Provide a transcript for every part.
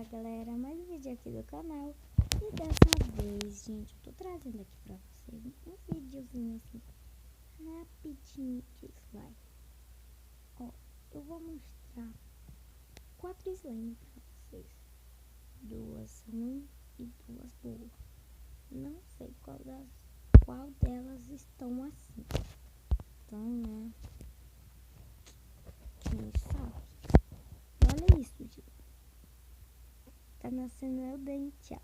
Fala galera, mais um vídeo aqui do canal. E dessa vez, gente, eu tô trazendo aqui pra vocês um videozinho assim, rapidinho que vai. Ó, eu vou mostrar 4 slime pra vocês. 2 ruins e 2 boas. Não sei qual delas estão assim. Então, né, quem sabe? Olha isso, gente. Tá nascendo meu dente, ó.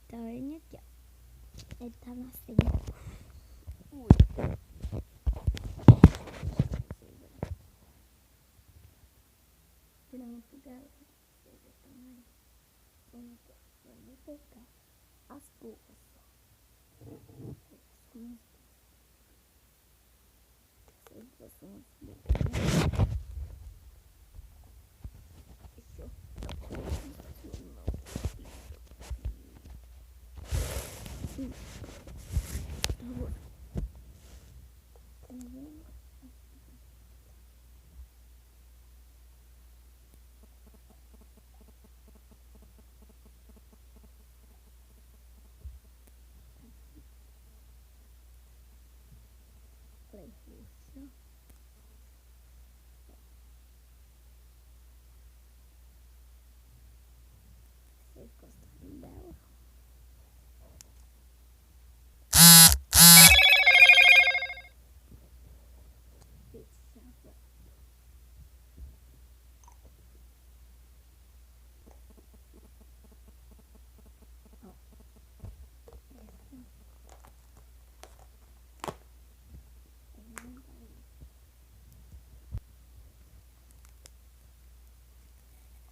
Tá vendo aqui, ó. Ele tá nascendo. Ui. Pronto, galera. Vocês estão aí. Vamos pegar as boas. Essas duas são as boas. Deixa eu Vocês gostaram dela?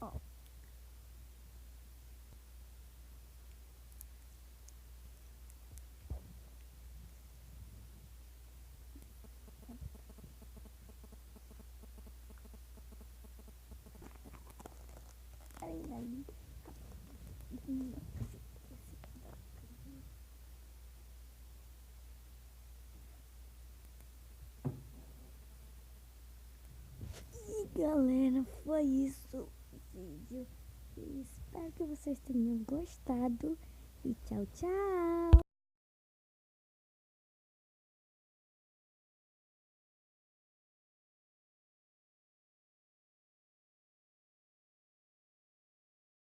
Ó. Aí. E galera, foi isso o vídeo. Espero que vocês tenham gostado. E tchau, tchau.